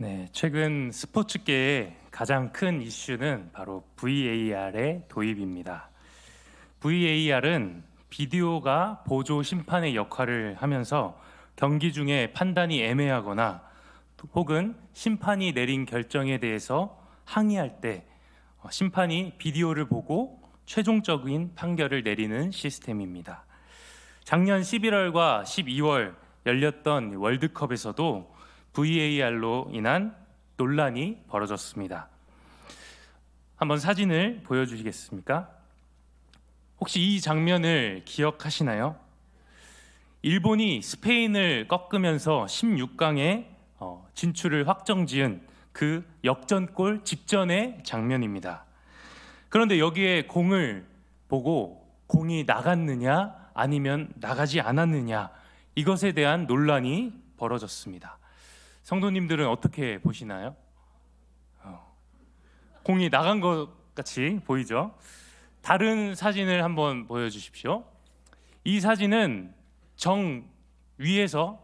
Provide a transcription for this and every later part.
네, 최근 스포츠계의 가장 큰 이슈는 바로 VAR의 도입입니다. VAR은 비디오가 보조 심판의 역할을 하면서 경기 중에 판단이 애매하거나 혹은 심판이 내린 결정에 대해서 항의할 때 심판이 비디오를 보고 최종적인 판결을 내리는 시스템입니다. 작년 11월과 12월 열렸던 월드컵에서도 VAR로 인한 논란이 벌어졌습니다. 한번 사진을 보여주시겠습니까? 혹시 이 장면을 기억하시나요? 일본이 스페인을 꺾으면서 16강에 진출을 확정지은 그 역전골 직전의 장면입니다. 그런데 여기에 공을 보고 공이 나갔느냐 아니면 나가지 않았느냐, 이것에 대한 논란이 벌어졌습니다. 성도님들은 어떻게 보시나요? 공이 나간 것 같이 보이죠? 다른 사진을 한번 보여주십시오. 이 사진은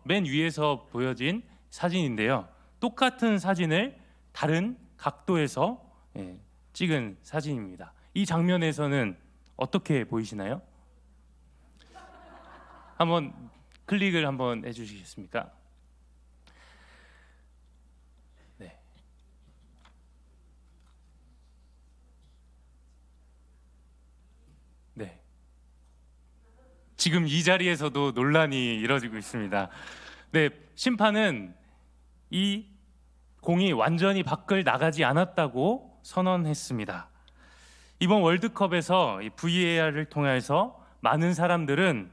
맨 위에서 보여진 사진인데요. 똑같은 사진을 다른 각도에서 찍은 사진입니다. 이 장면에서는 어떻게 보이시나요? 한번 클릭을 한번 해주시겠습니까? 네. 네. 지금 이 자리에서도 논란이 이뤄지고 있습니다. 네, 심판은 이 공이 완전히 밖을 나가지 않았다고 선언했습니다. 이번 월드컵에서 VAR을 통해서 많은 사람들은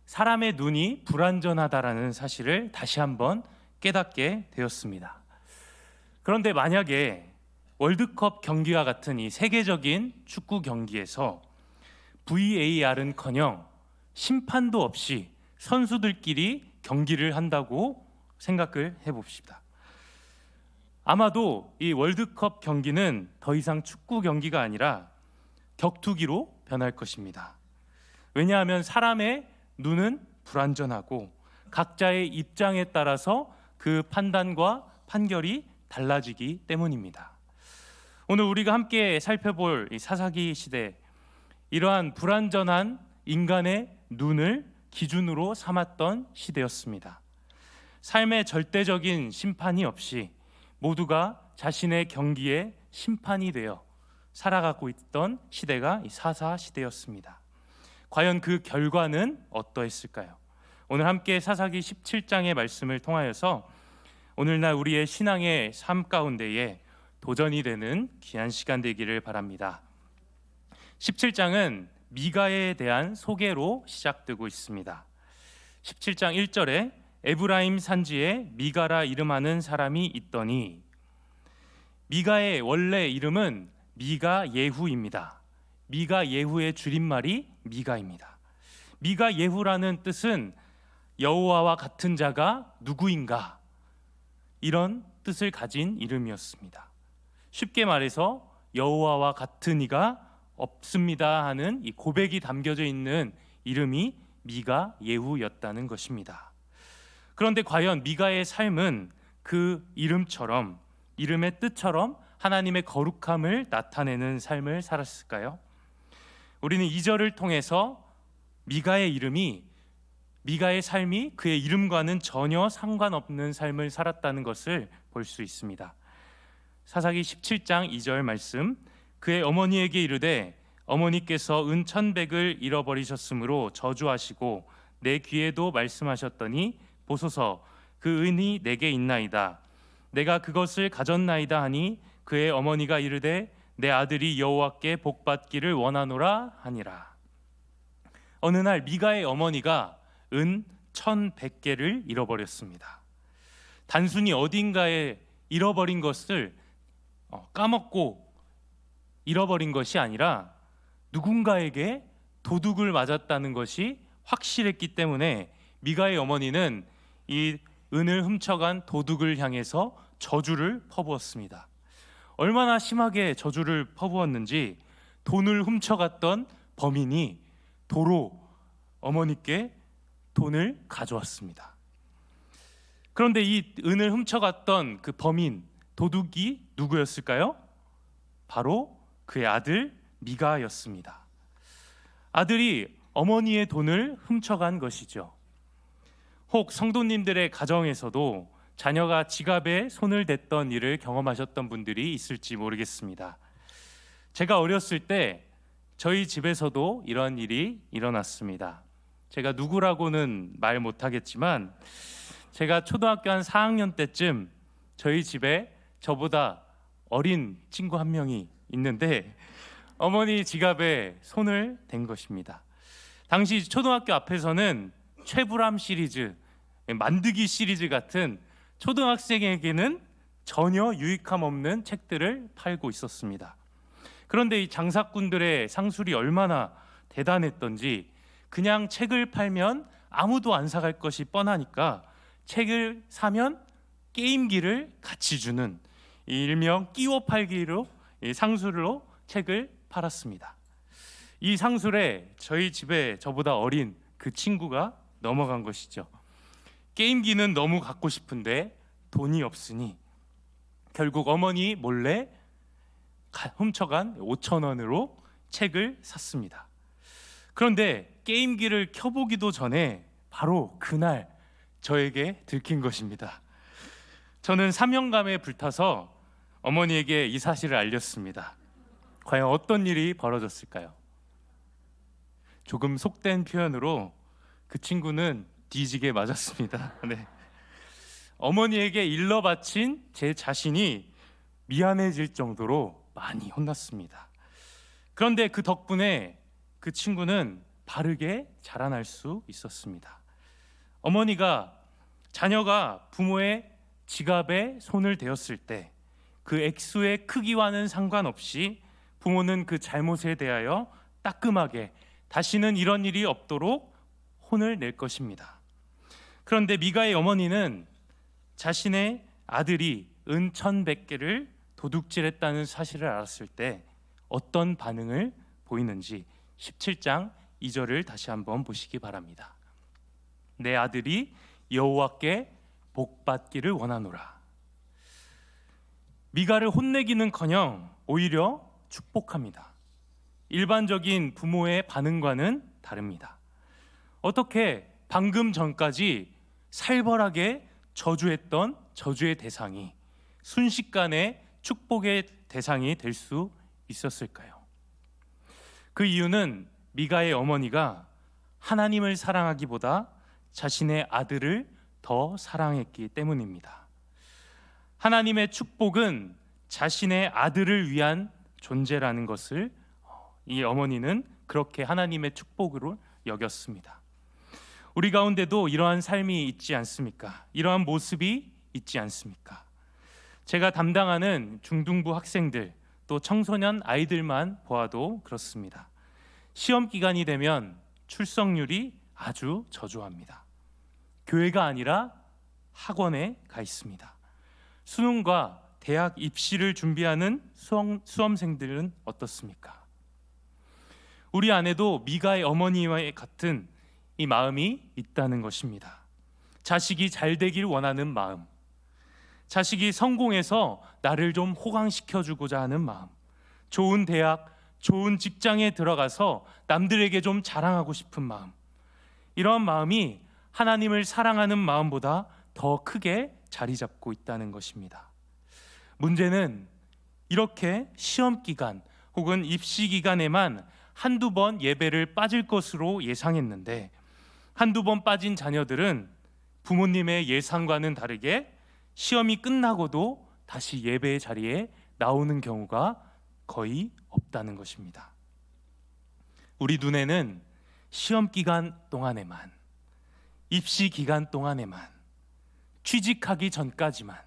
사람의 눈이 불완전하다라는 사실을 다시 한번 깨닫게 되었습니다. 그런데 만약에 월드컵 경기와 같은 이 세계적인 축구 경기에서 VAR은커녕 심판도 없이 선수들끼리 경기를 한다고 생각을 해봅시다. 아마도 이 월드컵 경기는 더 이상 축구 경기가 아니라 격투기로 변할 것입니다. 왜냐하면 사람의 눈은 불완전하고 각자의 입장에 따라서 그 판단과 판결이 달라지기 때문입니다. 오늘 우리가 함께 살펴볼 이 사사기 시대, 이러한 불완전한 인간의 눈을 기준으로 삼았던 시대였습니다. 삶의 절대적인 심판이 없이 모두가 자신의 경기에 심판이 되어 살아가고 있던 시대가 이 사사 시대였습니다. 과연 그 결과는 어떠했을까요? 오늘 함께 사사기 17장의 말씀을 통하여서 오늘날 우리의 신앙의 삶 가운데에 도전이 되는 귀한 시간 되기를 바랍니다. 17장은 미가에 대한 소개로 시작되고 있습니다. 17장 1절에 에브라임 산지에 미가라 이름하는 사람이 있더니, 미가의 원래 이름은 미가 예후입니다. 미가 예후의 줄임말이 미가입니다. 미가 예후라는 뜻은 여호와와 같은 자가 누구인가, 이런 뜻을 가진 이름이었습니다. 쉽게 말해서 여호와와 같은 이가 없습니다 하는 이 고백이 담겨져 있는 이름이 미가 예후였다는 것입니다. 그런데 과연 미가의 삶은 그 이름의 뜻처럼 하나님의 거룩함을 나타내는 삶을 살았을까요? 우리는 2절을 통해서 미가의 삶이 그의 이름과는 전혀 상관없는 삶을 살았다는 것을 볼 수 있습니다. 사사기 17장 2절 말씀, 그의 어머니에게 이르되 어머니께서 은 1,100을 잃어버리셨으므로 저주하시고 내 귀에도 말씀하셨더니 보소서 그 은이 내게 있나이다. 내가 그것을 가졌나이다 하니 그의 어머니가 이르되 내 아들이 여호와께 복받기를 원하노라 하니라. 어느 날 미가의 어머니가 은 1,100개를 잃어버렸습니다. 단순히 어딘가에 잃어버린 것을 까먹고 잃어버린 것이 아니라 누군가에게 도둑을 맞았다는 것이 확실했기 때문에 미가의 어머니는 이 은을 훔쳐간 도둑을 향해서 저주를 퍼부었습니다. 얼마나 심하게 저주를 퍼부었는지 돈을 훔쳐갔던 범인이 도로 어머니께 돈을 가져왔습니다. 그런데 이 은을 훔쳐갔던 그 범인 도둑이 누구였을까요? 바로 그의 아들 미가였습니다. 아들이 어머니의 돈을 훔쳐간 것이죠. 혹 성도님들의 가정에서도 자녀가 지갑에 손을 댔던 일을 경험하셨던 분들이 있을지 모르겠습니다. 제가 어렸을 때 저희 집에서도 이런 일이 일어났습니다. 제가 누구라고는 말 못하겠지만 제가 초등학교 한 4학년 때쯤 저희 집에 저보다 어린 친구 한 명이 있는데 어머니 지갑에 손을 댄 것입니다. 당시 초등학교 앞에서는 최불암 시리즈, 만드기 시리즈 같은 초등학생에게는 전혀 유익함 없는 책들을 팔고 있었습니다. 그런데 이 장사꾼들의 상술이 얼마나 대단했던지 그냥 책을 팔면 아무도 안 사갈 것이 뻔하니까 책을 사면 게임기를 같이 주는 일명 끼워 팔기로 상술로 책을 팔았습니다. 이 상술에 저희 집에 저보다 어린 그 친구가 넘어간 것이죠. 게임기는 너무 갖고 싶은데 돈이 없으니 결국 어머니 몰래 훔쳐간 5,000원으로 책을 샀습니다. 그런데 게임기를 켜보기도 전에 바로 그날 저에게 들킨 것입니다. 저는 사명감에 불타서 어머니에게 이 사실을 알렸습니다. 과연 어떤 일이 벌어졌을까요? 조금 속된 표현으로 그 친구는 뒤지게 맞았습니다. 네. 어머니에게 일러 바친 제 자신이 미안해질 정도로 많이 혼났습니다. 그런데 그 덕분에 그 친구는 바르게 자라날 수 있었습니다. 어머니가 자녀가 부모의 지갑에 손을 대었을 때 그 액수의 크기와는 상관없이 부모는 그 잘못에 대하여 따끔하게 다시는 이런 일이 없도록 혼을 낼 것입니다. 그런데 미가의 어머니는 자신의 아들이 은 1,100개를 도둑질했다는 사실을 알았을 때 어떤 반응을 보이는지 17장 2절을 다시 한번 보시기 바랍니다. 내 아들이 여호와께 복받기를 원하노라. 미가를 혼내기는커녕 오히려 축복합니다. 일반적인 부모의 반응과는 다릅니다. 어떻게 방금 전까지 살벌하게 저주했던 저주의 대상이 순식간에 축복의 대상이 될 수 있었을까요? 그 이유는 미가의 어머니가 하나님을 사랑하기보다 자신의 아들을 더 사랑했기 때문입니다. 하나님의 축복은 자신의 아들을 위한 존재라는 것을 이 어머니는 그렇게 하나님의 축복으로 여겼습니다. 우리 가운데도 이러한 삶이 있지 않습니까? 이러한 모습이 있지 않습니까? 제가 담당하는 중등부 학생들 또 청소년 아이들만 보아도 그렇습니다. 시험 기간이 되면 출석률이 아주 저조합니다. 교회가 아니라 학원에 가 있습니다. 수능과 대학 입시를 준비하는 수험생들은 어떻습니까? 우리 안에도 미가의 어머니와 같은 이 마음이 있다는 것입니다. 자식이 잘 되길 원하는 마음, 자식이 성공해서 나를 좀 호강시켜주고자 하는 마음, 좋은 대학, 좋은 직장에 들어가서 남들에게 좀 자랑하고 싶은 마음, 이러한 마음이 하나님을 사랑하는 마음보다 더 크게 자리 잡고 있다는 것입니다. 문제는 이렇게 시험 기간 혹은 입시 기간에만 한두 번 예배를 빠질 것으로 예상했는데 한두 번 빠진 자녀들은 부모님의 예상과는 다르게 시험이 끝나고도 다시 예배의 자리에 나오는 경우가 거의 없다는 것입니다. 우리 눈에는 시험 기간 동안에만, 입시 기간 동안에만, 취직하기 전까지만,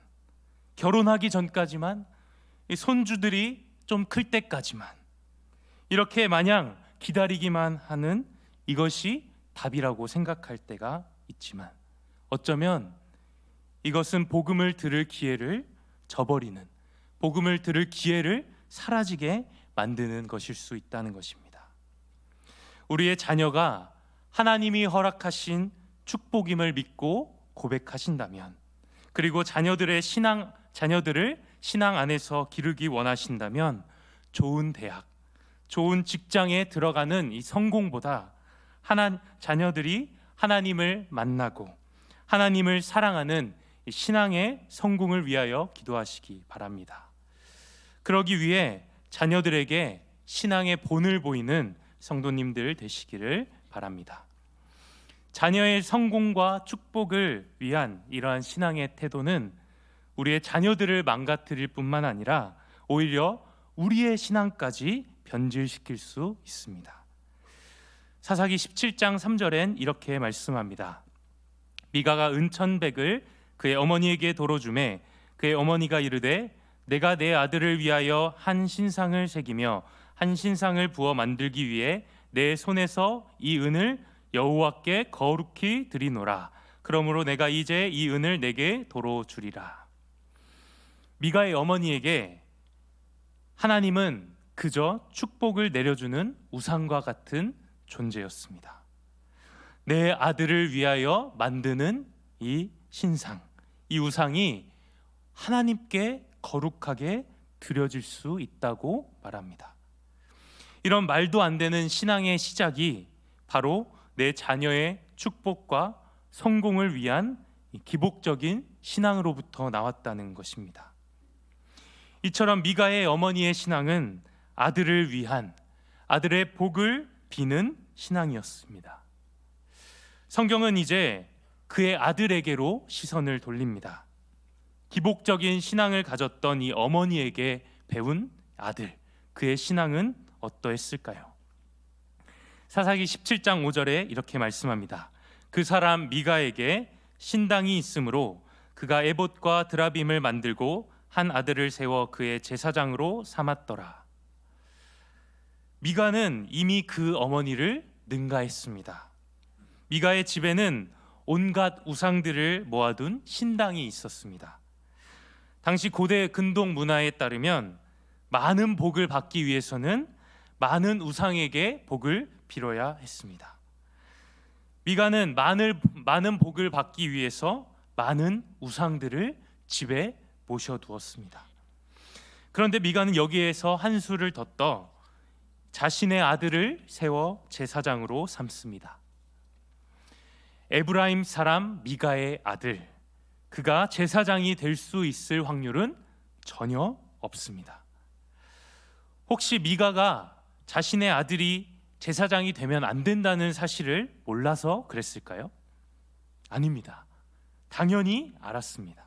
결혼하기 전까지만, 손주들이 좀 클 때까지만 이렇게 마냥 기다리기만 하는 이것이 답이라고 생각할 때가 있지만 어쩌면 이것은 복음을 들을 기회를 저버리는, 복음을 들을 기회를 사라지게 만드는 것일 수 있다는 것입니다. 우리의 자녀가 하나님이 허락하신 축복임을 믿고 고백하신다면 그리고 자녀들을 신앙 안에서 기르기 원하신다면 좋은 대학, 좋은 직장에 들어가는 이 성공보다 자녀들이 하나님을 만나고 하나님을 사랑하는 신앙의 성공을 위하여 기도하시기 바랍니다. 그러기 위해 자녀들에게 신앙의 본을 보이는 성도님들 되시기를 바랍니다. 자녀의 성공과 축복을 위한 이러한 신앙의 태도는 우리의 자녀들을 망가뜨릴 뿐만 아니라 오히려 우리의 신앙까지 변질시킬 수 있습니다. 사사기 17장 3절엔 이렇게 말씀합니다. 미가가 은천백을 그의 어머니에게 도로 주매 그의 어머니가 이르되 내가 내 아들을 위하여 한 신상을 새기며 한 신상을 부어 만들기 위해 내 손에서 이 은을 여호와께 거룩히 드리노라. 그러므로 내가 이제 이 은을 내게 도로 주리라. 미가의 어머니에게 하나님은 그저 축복을 내려주는 우상과 같은 존재였습니다. 내 아들을 위하여 만드는 이 신상, 이 우상이 하나님께 거룩하게 드려질 수 있다고 말합니다. 이런 말도 안 되는 신앙의 시작이 바로 내 자녀의 축복과 성공을 위한 기복적인 신앙으로부터 나왔다는 것입니다. 이처럼 미가의 어머니의 신앙은 아들을 위한, 아들의 복을 비는 신앙이었습니다. 성경은 이제 그의 아들에게로 시선을 돌립니다. 기복적인 신앙을 가졌던 이 어머니에게 배운 아들, 그의 신앙은 어떠했을까요? 사사기 17장 5절에 이렇게 말씀합니다. 그 사람 미가에게 신당이 있으므로 그가 에봇과 드라빔을 만들고 한 아들을 세워 그의 제사장으로 삼았더라. 미가는 이미 그 어머니를 능가했습니다. 미가의 집에는 온갖 우상들을 모아둔 신당이 있었습니다. 당시 고대 근동 문화에 따르면 많은 복을 받기 위해서는 많은 우상에게 복을 빌어야 했습니다. 미가는 많은 복을 받기 위해서 많은 우상들을 집에 모셔두었습니다. 그런데 미가는 여기에서 한 수를 더 떠 자신의 아들을 세워 제사장으로 삼습니다. 에브라임 사람 미가의 아들, 그가 제사장이 될 수 있을 확률은 전혀 없습니다. 혹시 미가가 자신의 아들이 제사장이 되면 안 된다는 사실을 몰라서 그랬을까요? 아닙니다. 당연히 알았습니다.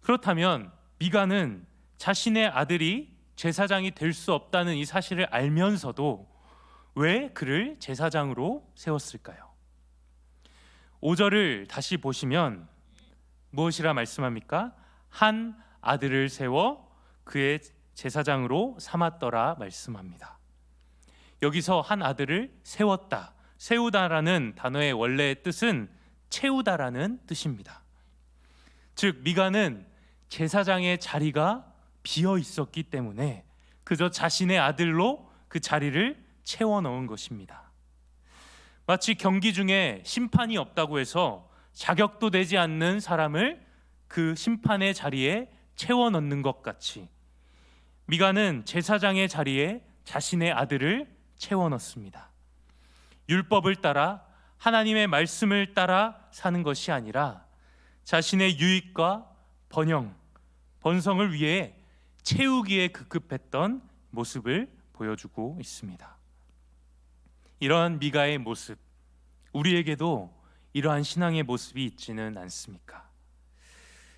그렇다면 미가는 자신의 아들이 제사장이 될 수 없다는 이 사실을 알면서도 왜 그를 제사장으로 세웠을까요? 5절을 다시 보시면 무엇이라 말씀합니까? 한 아들을 세워 그의 제사장으로 삼았더라 말씀합니다. 여기서 한 아들을 세웠다, 세우다라는 단어의 원래 뜻은 채우다라는 뜻입니다. 즉 미가는 제사장의 자리가 비어 있었기 때문에 그저 자신의 아들로 그 자리를 채워 넣은 것입니다. 마치 경기 중에 심판이 없다고 해서 자격도 되지 않는 사람을 그 심판의 자리에 채워 넣는 것 같이 미가는 제사장의 자리에 자신의 아들을 채워 넣습니다. 율법을 따라 하나님의 말씀을 따라 사는 것이 아니라 자신의 유익과 번성을 위해 채우기에 급급했던 모습을 보여주고 있습니다. 이러한 미가의 모습, 우리에게도 이러한 신앙의 모습이 있지는 않습니까?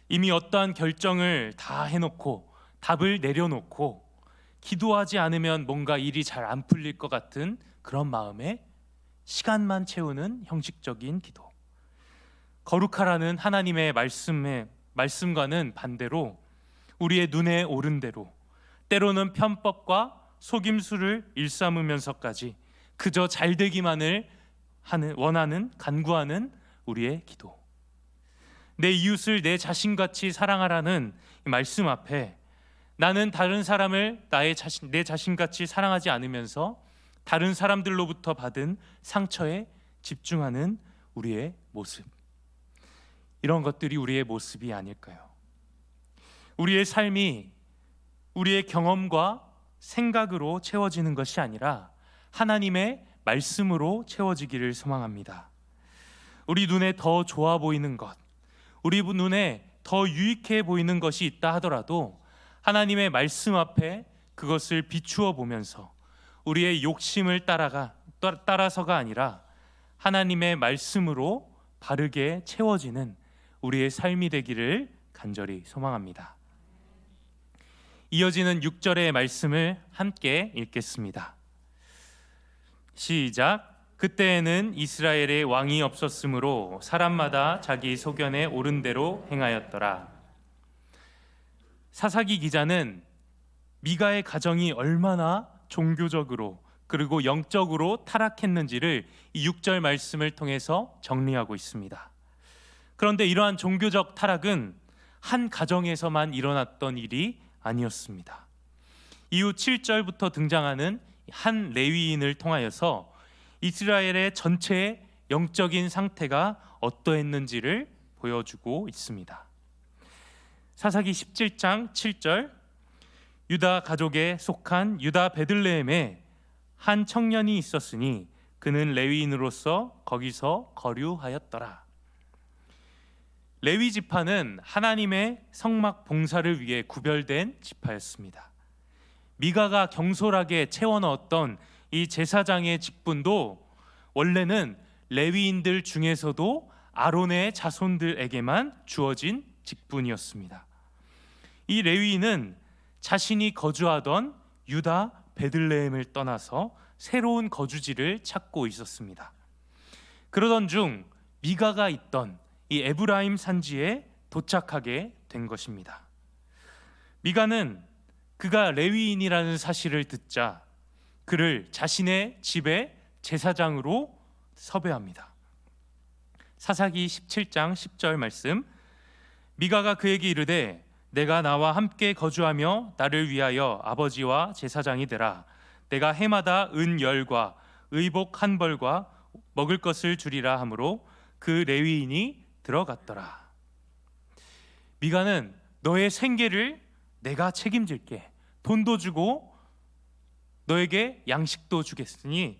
이미 어떠한 결정을 다 해놓고 답을 내려놓고 기도하지 않으면 뭔가 일이 잘 안 풀릴 것 같은 그런 마음에 시간만 채우는 형식적인 기도, 거룩하라는 하나님의 말씀과는 반대로 우리의 눈에 오른 대로 때로는 편법과 속임수를 일삼으면서까지 그저 잘 되기만을 원하는, 간구하는 우리의 기도, 내 이웃을 내 자신같이 사랑하라는 말씀 앞에 나는 다른 사람을 내 자신같이 사랑하지 않으면서 다른 사람들로부터 받은 상처에 집중하는 우리의 모습, 이런 것들이 우리의 모습이 아닐까요? 우리의 삶이 우리의 경험과 생각으로 채워지는 것이 아니라 하나님의 말씀으로 채워지기를 소망합니다. 우리 눈에 더 좋아 보이는 것, 우리 눈에 더 유익해 보이는 것이 있다 하더라도 하나님의 말씀 앞에 그것을 비추어 보면서 우리의 욕심을 따라서가 아니라 하나님의 말씀으로 바르게 채워지는 우리의 삶이 되기를 간절히 소망합니다. 이어지는 6절의 말씀을 함께 읽겠습니다. 시작. 그때에는 이스라엘의 왕이 없었으므로 사람마다 자기 소견에 옳은 대로 행하였더라. 사사기 기자는 미가의 가정이 얼마나 종교적으로 그리고 영적으로 타락했는지를 이 6절 말씀을 통해서 정리하고 있습니다. 그런데 이러한 종교적 타락은 한 가정에서만 일어났던 일이 아니었습니다. 이후 7절부터 등장하는 한 레위인을 통하여서 이스라엘의 전체의 영적인 상태가 어떠했는지를 보여주고 있습니다. 사사기 17장 7절, 유다 가족에 속한 유다 베들레헴에 한 청년이 있었으니 그는 레위인으로서 거기서 거류하였더라. 레위 지파는 하나님의 성막 봉사를 위해 구별된 지파였습니다. 미가가 경솔하게 채워 넣었던 이 제사장의 직분도 원래는 레위인들 중에서도 아론의 자손들에게만 주어진 직분이었습니다. 이 레위인은 자신이 거주하던 유다 베들레헴을 떠나서 새로운 거주지를 찾고 있었습니다. 그러던 중 미가가 있던 이 에브라임 산지에 도착하게 된 것입니다. 미가는 그가 레위인이라는 사실을 듣자 그를 자신의 집의 제사장으로 섭외합니다. 사사기 17장 10절 말씀, 미가가 그에게 이르되 내가 나와 함께 거주하며 나를 위하여 아버지와 제사장이 되라. 내가 해마다 은 10과 의복 1벌과 먹을 것을 주리라 하므로 그 레위인이 들어갔더라. 미가는 너의 생계를 내가 책임질게. 돈도 주고 너에게 양식도 주겠으니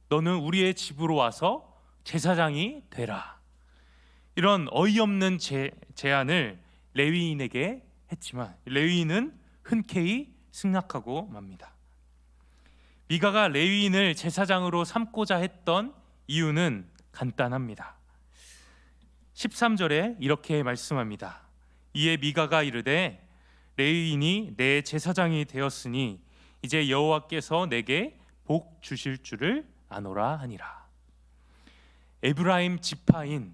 너는 우리의 집으로 와서 제사장이 되라. 이런 어이없는 제안을 레위인에게 했지만 레위인은 흔쾌히 승낙하고 맙니다. 미가가 레위인을 제사장으로 삼고자 했던 이유는 간단합니다. 13절에 이렇게 말씀합니다. 이에 미가가 이르되 레위인이 내 제사장이 되었으니 이제 여호와께서 내게 복 주실 줄을 아노라 하니라. 에브라임 지파인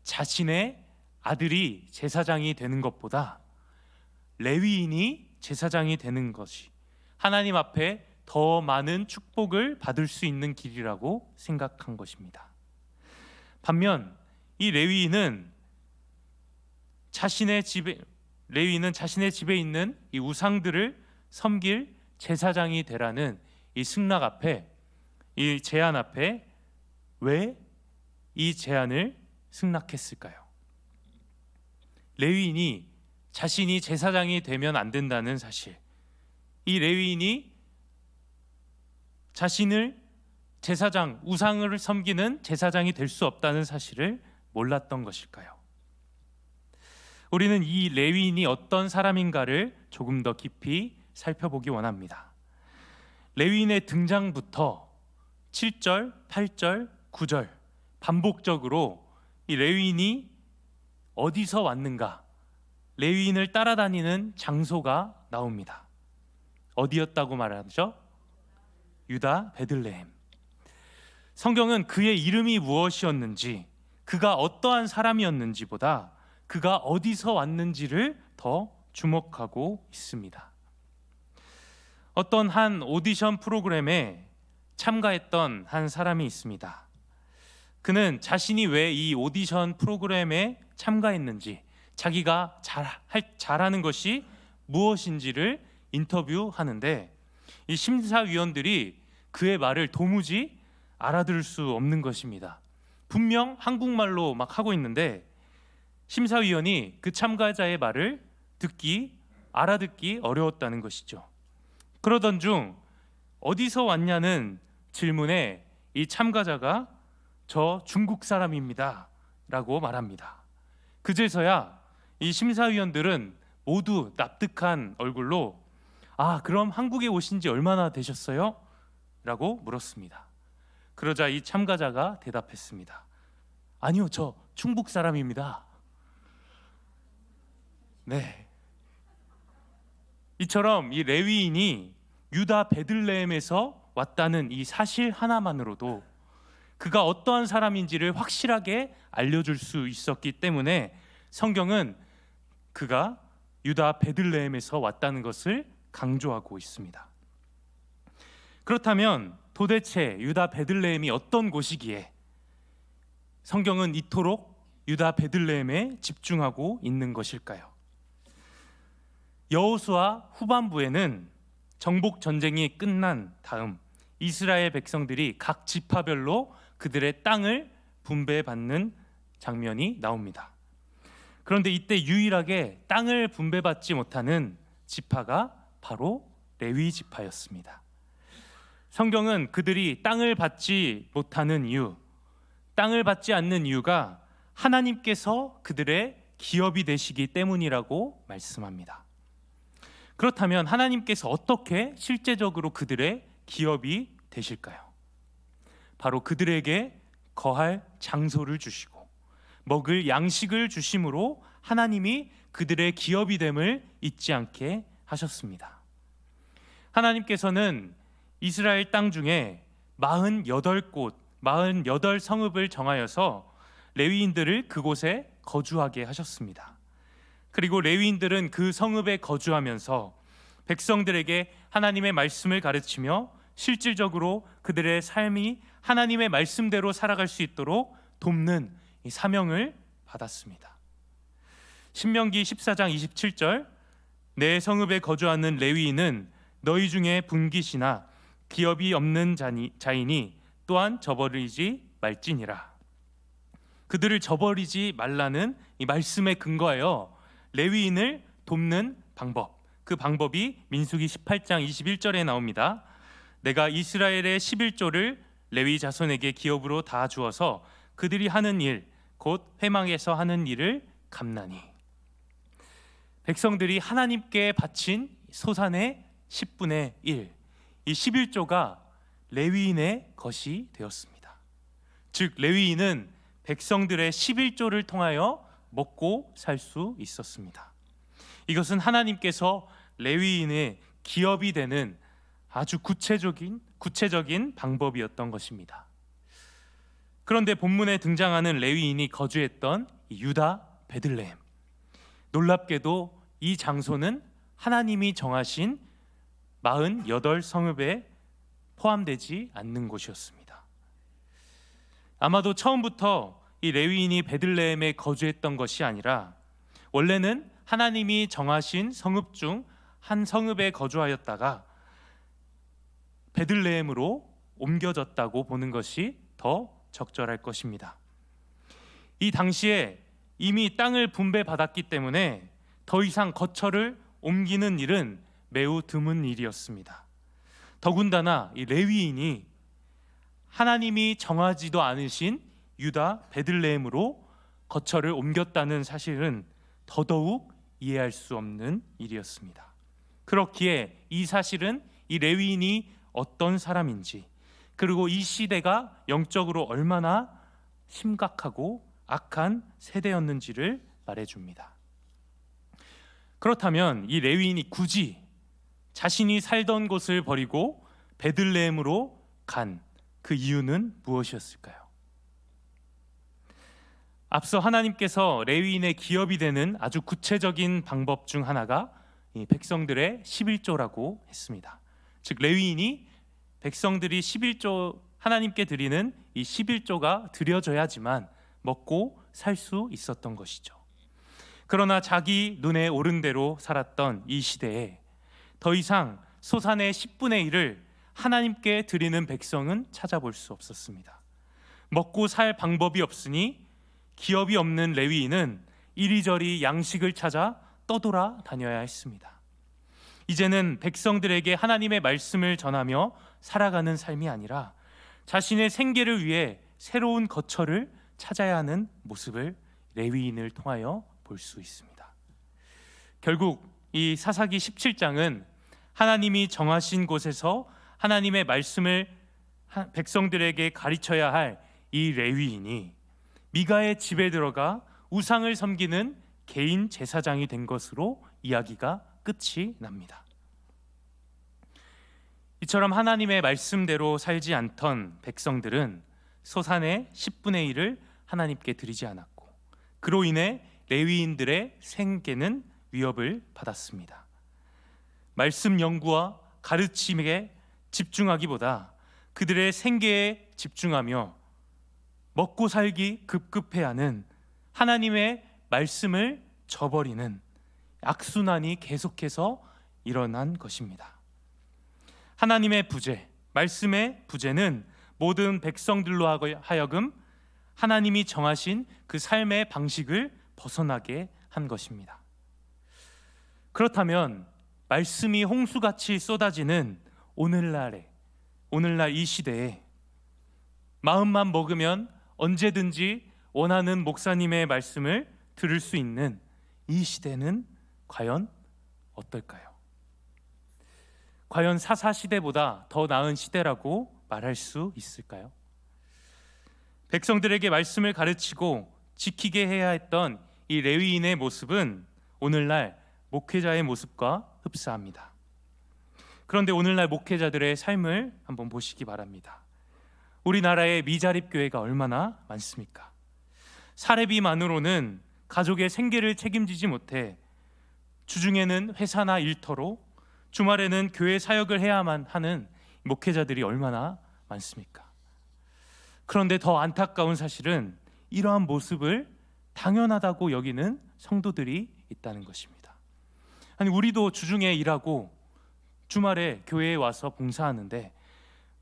자신의 아들이 제사장이 되는 것보다 레위인이 제사장이 되는 것이 하나님 앞에 더 많은 축복을 받을 수 있는 길이라고 생각한 것입니다. 반면 이 레위인은 자신의 집에 있는 이 우상들을 섬길 제사장이 되라는 이 승낙 앞에, 이 제안 앞에 왜 이 제안을 승낙했을까요? 레위인이 자신이 제사장이 되면 안 된다는 사실, 이 레위인이 자신을 제사장, 우상을 섬기는 제사장이 될 수 없다는 사실을 몰랐던 것일까요? 우리는 이 레위인이 어떤 사람인가를 조금 더 깊이 살펴보기 원합니다. 레위인의 등장부터 7절, 8절, 9절 반복적으로 이 레위인이 어디서 왔는가, 레위인을 따라다니는 장소가 나옵니다. 어디였다고 말하죠? 유다 베들레헴. 성경은 그의 이름이 무엇이었는지, 그가 어떠한 사람이었는지보다 그가 어디서 왔는지를 더 주목하고 있습니다. 어떤 한 오디션 프로그램에 참가했던 한 사람이 있습니다. 그는 자신이 왜 이 오디션 프로그램에 참가했는지, 자기가 잘하는 것이 무엇인지를 인터뷰하는데 이 심사위원들이 그의 말을 도무지 알아들을 수 없는 것입니다. 분명 한국말로 막 하고 있는데 심사위원이 그 참가자의 말을 알아듣기 어려웠다는 것이죠. 그러던 중 어디서 왔냐는 질문에 이 참가자가 저 중국 사람입니다 라고 말합니다. 그제서야 이 심사위원들은 모두 납득한 얼굴로 그럼 한국에 오신 지 얼마나 되셨어요? 라고 물었습니다. 그러자 이 참가자가 대답했습니다. 아니요, 저 충북 사람입니다. 네. 이처럼 이 레위인이 유다 베들레헴에서 왔다는 이 사실 하나만으로도 그가 어떠한 사람인지를 확실하게 알려줄 수 있었기 때문에 성경은 그가 유다 베들레헴에서 왔다는 것을 강조하고 있습니다. 그렇다면 도대체 유다 베들레헴이 어떤 곳이기에 성경은 이토록 유다 베들레헴에 집중하고 있는 것일까요? 여호수아 후반부에는 정복 전쟁이 끝난 다음 이스라엘 백성들이 각 지파별로 그들의 땅을 분배받는 장면이 나옵니다. 그런데 이때 유일하게 땅을 분배받지 못하는 지파가 바로 레위 지파였습니다. 성경은 그들이 땅을 받지 못하는 이유, 땅을 받지 않는 이유가 하나님께서 그들의 기업이 되시기 때문이라고 말씀합니다. 그렇다면 하나님께서 어떻게 실제적으로 그들의 기업이 되실까요? 바로 그들에게 거할 장소를 주시고 먹을 양식을 주심으로 하나님이 그들의 기업이 됨을 잊지 않게 하셨습니다. 하나님께서는 이스라엘 땅 중에 48곳, 48성읍을 정하여서 레위인들을 그곳에 거주하게 하셨습니다. 그리고 레위인들은 그 성읍에 거주하면서 백성들에게 하나님의 말씀을 가르치며 실질적으로 그들의 삶이 하나님의 말씀대로 살아갈 수 있도록 돕는 이 사명을 받았습니다. 신명기 14장 27절 내 성읍에 거주하는 레위인은 너희 중에 분깃이나 기업이 없는 자이니 또한 저버리지 말지니라. 그들을 저버리지 말라는 이 말씀에 근거하여 레위인을 돕는 방법, 그 방법이 민수기 18장 21절에 나옵니다. 내가 이스라엘의 11조를 레위 자손에게 기업으로 다 주어서 그들이 하는 일, 곧 회막에서 하는 일을 갚나니. 백성들이 하나님께 바친 소산의 10분의 1, 이 11조가 레위인의 것이 되었습니다. 즉 레위인은 백성들의 11조를 통하여 먹고 살 수 있었습니다. 이것은 하나님께서 레위인의 기업이 되는 아주 구체적인 방법이었던 것입니다. 그런데 본문에 등장하는 레위인이 거주했던 유다 베들레헴, 놀랍게도 이 장소는 하나님이 정하신 48성읍에 포함되지 않는 곳이었습니다. 아마도 처음부터 이 레위인이 베들레헴에 거주했던 것이 아니라 원래는 하나님이 정하신 성읍 중 한 성읍에 거주하였다가 베들레헴으로 옮겨졌다고 보는 것이 더 적절할 것입니다. 이 당시에 이미 땅을 분배받았기 때문에 더 이상 거처를 옮기는 일은 매우 드문 일이었습니다. 더군다나 이 레위인이 하나님이 정하지도 않으신 유다 베들레헴으로 거처를 옮겼다는 사실은 더더욱 이해할 수 없는 일이었습니다. 그렇기에 이 사실은 이 레위인이 어떤 사람인지, 그리고 이 시대가 영적으로 얼마나 심각하고 악한 세대였는지를 말해줍니다. 그렇다면 이 레위인이 굳이 자신이 살던 곳을 버리고 베들레헴으로 간 그 이유는 무엇이었을까요? 앞서 하나님께서 레위인의 기업이 되는 아주 구체적인 방법 중 하나가 이 백성들의 11조라고 했습니다. 즉 레위인이 백성들이 11조 하나님께 드리는 이 11조가 드려져야지만 먹고 살 수 있었던 것이죠. 그러나 자기 눈에 오른 대로 살았던 이 시대에 더 이상 소산의 10분의 1을 하나님께 드리는 백성은 찾아볼 수 없었습니다. 먹고 살 방법이 없으니 기업이 없는 레위인은 이리저리 양식을 찾아 떠돌아 다녀야 했습니다. 이제는 백성들에게 하나님의 말씀을 전하며 살아가는 삶이 아니라 자신의 생계를 위해 새로운 거처를 찾아야 하는 모습을 레위인을 통하여 볼 수 있습니다. 결국 이 사사기 17장은 하나님이 정하신 곳에서 하나님의 말씀을 백성들에게 가르쳐야 할 이 레위인이 미가의 집에 들어가 우상을 섬기는 개인 제사장이 된 것으로 이야기가 끝이 납니다. 이처럼 하나님의 말씀대로 살지 않던 백성들은 소산의 10분의 1을 하나님께 드리지 않았고, 그로 인해 레위인들의 생계는 위협을 받았습니다. 말씀 연구와 가르침에 집중하기보다 그들의 생계에 집중하며 먹고 살기 급급해하는 하나님의 말씀을 저버리는 악순환이 계속해서 일어난 것입니다. 하나님의 부재, 말씀의 부재는 모든 백성들로 하여금 하나님이 정하신 그 삶의 방식을 벗어나게 한 것입니다. 그렇다면 말씀이 홍수같이 쏟아지는 오늘날 이 시대에 마음만 먹으면 언제든지 원하는 목사님의 말씀을 들을 수 있는 이 시대는 과연 어떨까요? 과연 사사시대보다 더 나은 시대라고 말할 수 있을까요? 백성들에게 말씀을 가르치고 지키게 해야 했던 이 레위인의 모습은 오늘날 목회자의 모습과 흡사합니다. 그런데 오늘날 목회자들의 삶을 한번 보시기 바랍니다. 우리나라의 미자립 교회가 얼마나 많습니까? 사례비만으로는 가족의 생계를 책임지지 못해 주중에는 회사나 일터로, 주말에는 교회 사역을 해야만 하는 목회자들이 얼마나 많습니까? 그런데 더 안타까운 사실은 이러한 모습을 당연하다고 여기는 성도들이 있다는 것입니다. 아니, 우리도 주중에 일하고 주말에 교회에 와서 봉사하는데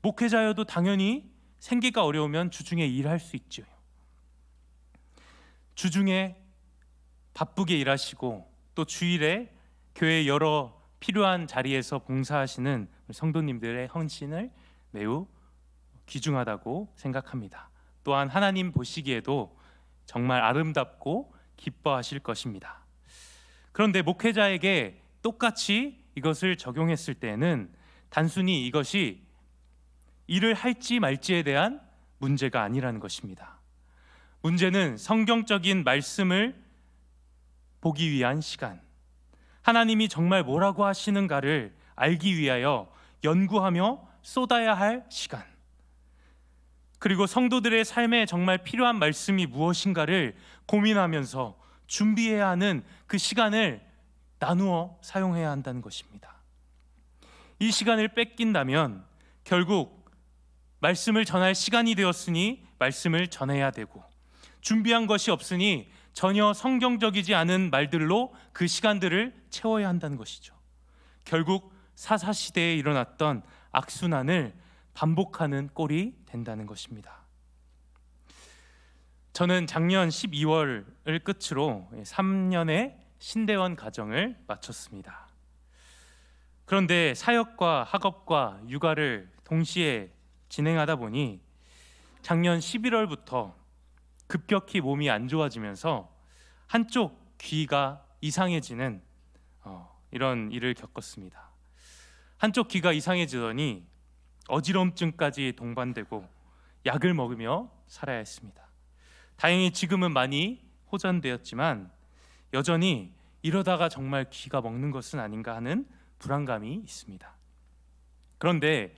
목회자여도 당연히 생계가 어려우면 주중에 일할 수 있죠. 주중에 바쁘게 일하시고 또 주일에 교회 여러 필요한 자리에서 봉사하시는 성도님들의 헌신을 매우 귀중하다고 생각합니다. 또한 하나님 보시기에도 정말 아름답고 기뻐하실 것입니다. 그런데 목회자에게 똑같이 이것을 적용했을 때는 단순히 이것이 일을 할지 말지에 대한 문제가 아니라는 것입니다. 문제는 성경적인 말씀을 보기 위한 시간, 하나님이 정말 뭐라고 하시는가를 알기 위하여 연구하며 쏟아야 할 시간, 그리고 성도들의 삶에 정말 필요한 말씀이 무엇인가를 고민하면서 준비해야 하는 그 시간을 나누어 사용해야 한다는 것입니다. 이 시간을 뺏긴다면 결국 말씀을 전할 시간이 되었으니 말씀을 전해야 되고, 준비한 것이 없으니 전혀 성경적이지 않은 말들로 그 시간들을 채워야 한다는 것이죠. 결국 사사시대에 일어났던 악순환을 반복하는 꼴이 된다는 것입니다. 저는 작년 12월을 끝으로 3년의 신대원 과정을 마쳤습니다. 그런데 사역과 학업과 육아를 동시에 진행하다 보니 작년 11월부터 급격히 몸이 안 좋아지면서 한쪽 귀가 이상해지는 이런 일을 겪었습니다. 한쪽 귀가 이상해지더니 어지럼증까지 동반되고 약을 먹으며 살아야 했습니다. 다행히 지금은 많이 호전되었지만 여전히 이러다가 정말 귀가 먹는 것은 아닌가 하는 불안감이 있습니다. 그런데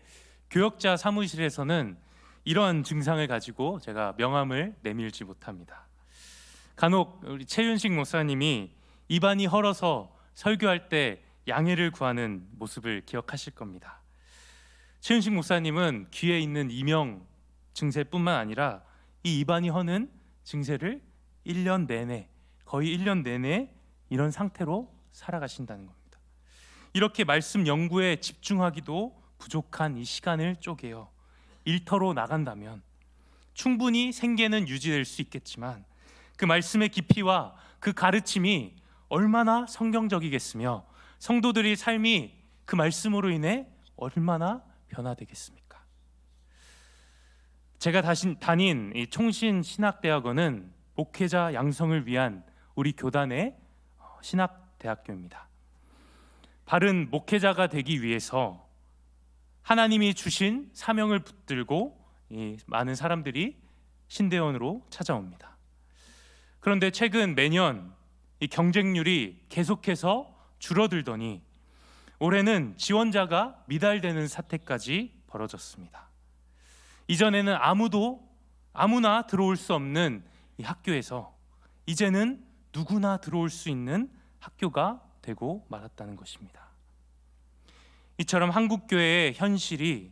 교역자 사무실에서는 이런 증상을 가지고 제가 명함을 내밀지 못합니다. 간혹 우리 최윤식 목사님이 입안이 헐어서 설교할 때 양해를 구하는 모습을 기억하실 겁니다. 최윤식 목사님은 귀에 있는 이명 증세뿐만 아니라 이 입안이 허는 증세를 1년 내내, 거의 1년 내내 이런 상태로 살아가신다는 겁니다. 이렇게 말씀 연구에 집중하기도 부족한 이 시간을 쪼개어 일터로 나간다면 충분히 생계는 유지될 수 있겠지만 그 말씀의 깊이와 그 가르침이 얼마나 성경적이겠으며 성도들의 삶이 그 말씀으로 인해 얼마나 변화되겠습니까? 제가 다닌 이 총신신학대학원은 목회자 양성을 위한 우리 교단의 신학대학교입니다. 바른 목회자가 되기 위해서 하나님이 주신 사명을 붙들고 많은 사람들이 신대원으로 찾아옵니다. 그런데 최근 매년 이 경쟁률이 계속해서 줄어들더니 올해는 지원자가 미달되는 사태까지 벌어졌습니다. 이전에는 아무나 들어올 수 없는 이 학교에서 이제는 누구나 들어올 수 있는 학교가 되고 말았다는 것입니다. 이처럼 한국교회의 현실이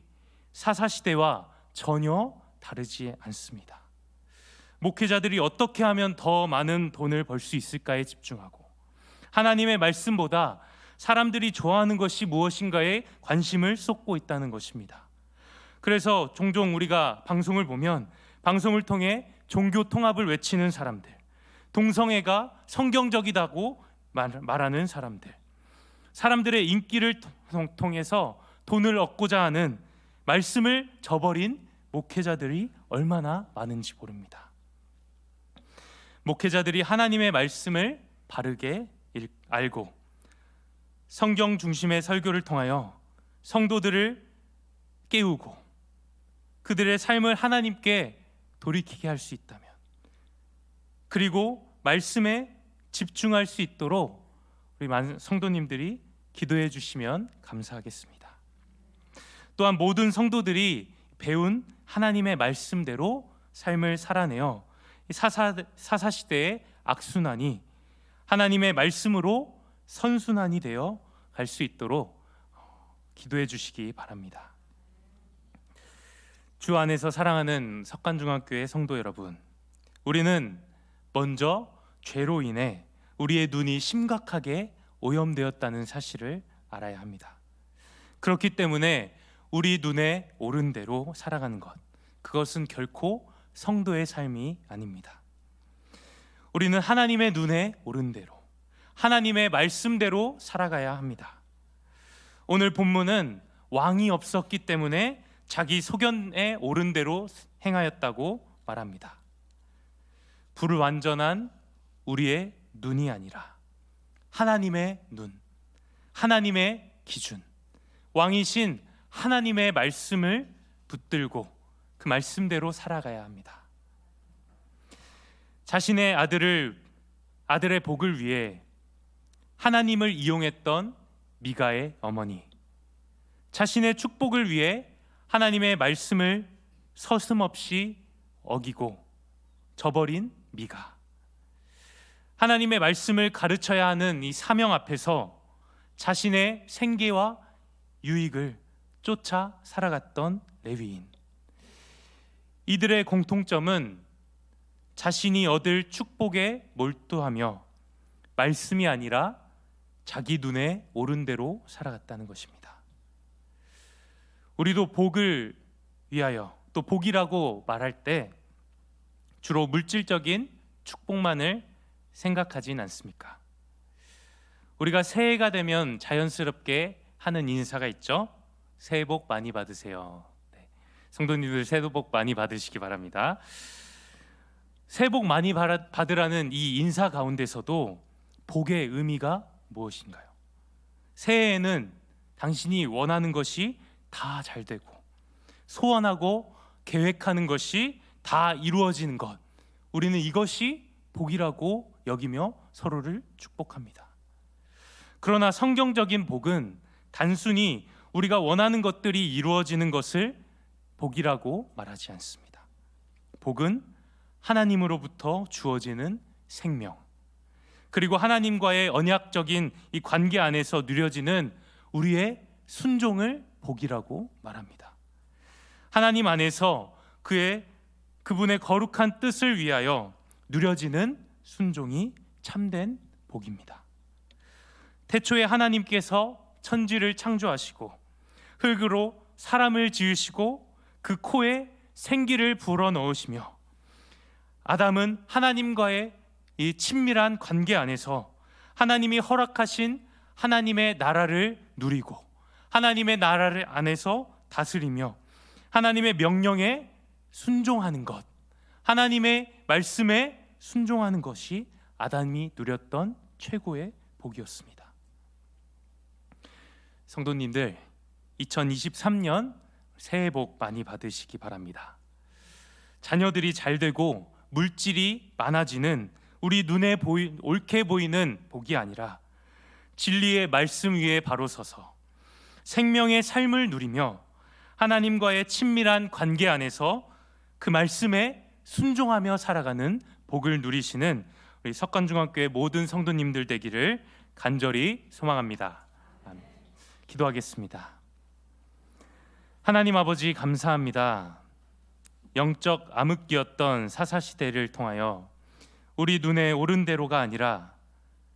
사사시대와 전혀 다르지 않습니다. 목회자들이 어떻게 하면 더 많은 돈을 벌 수 있을까에 집중하고 하나님의 말씀보다 사람들이 좋아하는 것이 무엇인가에 관심을 쏟고 있다는 것입니다. 그래서 종종 우리가 방송을 보면 방송을 통해 종교 통합을 외치는 사람들, 동성애가 성경적이다고 말하는 사람들의 인기를 통해서 돈을 얻고자 하는 말씀을 저버린 목회자들이 얼마나 많은지 모릅니다. 목회자들이 하나님의 말씀을 바르게 알고 성경 중심의 설교를 통하여 성도들을 깨우고 그들의 삶을 하나님께 돌이키게 할 수 있다면, 그리고 말씀에 집중할 수 있도록 우리 많은 성도님들이 기도해 주시면 감사하겠습니다. 또한 모든 성도들이 배운 하나님의 말씀대로 삶을 살아내어 사사시대의 악순환이 하나님의 말씀으로 선순환이 되어 갈 수 있도록 기도해 주시기 바랍니다. 주 안에서 사랑하는 석관중학교의 성도 여러분, 우리는 먼저 죄로 인해 우리의 눈이 심각하게 오염되었다는 사실을 알아야 합니다. 그렇기 때문에 우리 눈에 오른 대로 살아가는 것, 그것은 결코 성도의 삶이 아닙니다. 우리는 하나님의 눈에 오른 대로, 하나님의 말씀대로 살아가야 합니다. 오늘 본문은 왕이 없었기 때문에 자기 소견에 오른 대로 행하였다고 말합니다. 불완전한 우리의 눈이 아니라 하나님의 눈, 하나님의 기준, 왕이신 하나님의 말씀을 붙들고 그 말씀대로 살아가야 합니다. 자신의 아들의 복을 위해 하나님을 이용했던 미가의 어머니, 자신의 축복을 위해 하나님의 말씀을 서슴없이 어기고 저버린 미가, 하나님의 말씀을 가르쳐야 하는 이 사명 앞에서 자신의 생계와 유익을 쫓아 살아갔던 레위인, 이들의 공통점은 자신이 얻을 축복에 몰두하며 말씀이 아니라 자기 눈에 오른 대로 살아갔다는 것입니다. 우리도 복을 위하여, 또 복이라고 말할 때 주로 물질적인 축복만을 생각하진 않습니까? 우리가 새해가 되면 자연스럽게 하는 인사가 있죠. 새해 복 많이 받으세요. 네. 성도님들 새해 복 많이 받으시기 바랍니다. 새해 복 많이 받으라는 이 인사 가운데서도 복의 의미가 무엇인가요? 새해에는 당신이 원하는 것이 다 잘 되고 소원하고 계획하는 것이 다 이루어지는 것, 우리는 이것이 복이라고 여기며 서로를 축복합니다. 그러나 성경적인 복은 단순히 우리가 원하는 것들이 이루어지는 것을 복이라고 말하지 않습니다. 복은 하나님으로부터 주어지는 생명, 그리고 하나님과의 언약적인 이 관계 안에서 누려지는 우리의 순종을 복이라고 말합니다. 하나님 안에서 그분의 거룩한 뜻을 위하여 누려지는 순종이 참된 복입니다. 태초에 하나님께서 천지를 창조하시고 흙으로 사람을 지으시고 그 코에 생기를 불어넣으시며 아담은 하나님과의 이 친밀한 관계 안에서 하나님이 허락하신 하나님의 나라를 누리고 하나님의 나라를 안에서 다스리며 하나님의 명령에 순종하는 것, 하나님의 말씀에 순종하는 것이 아담이 누렸던 최고의 복이었습니다. 성도님들, 2023년 새해 복 많이 받으시기 바랍니다. 자녀들이 잘 되고 물질이 많아지는 우리 눈에 옳게 보이는 복이 아니라 진리의 말씀 위에 바로 서서 생명의 삶을 누리며 하나님과의 친밀한 관계 안에서 그 말씀에 순종하며 살아가는 복을 누리시는 우리 석관중학교의 모든 성도님들 되기를 간절히 소망합니다. 기도하겠습니다. 하나님 아버지, 감사합니다. 영적 암흑기였던 사사시대를 통하여 우리 눈에 오른 대로가 아니라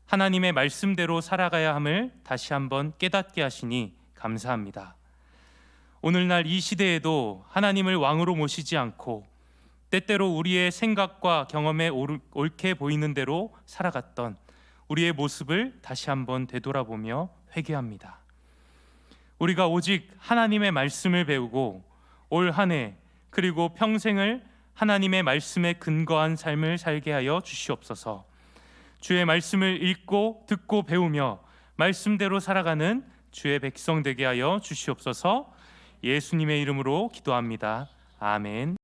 하나님의 말씀대로 살아가야 함을 다시 한번 깨닫게 하시니 감사합니다. 오늘날 이 시대에도 하나님을 왕으로 모시지 않고 때때로 우리의 생각과 경험에 옳게 보이는 대로 살아갔던 우리의 모습을 다시 한번 되돌아보며 회개합니다. 우리가 오직 하나님의 말씀을 배우고 올 한 해 그리고 평생을 하나님의 말씀에 근거한 삶을 살게 하여 주시옵소서. 주의 말씀을 읽고 듣고 배우며 말씀대로 살아가는 주의 백성 되게 하여 주시옵소서. 예수님의 이름으로 기도합니다. 아멘.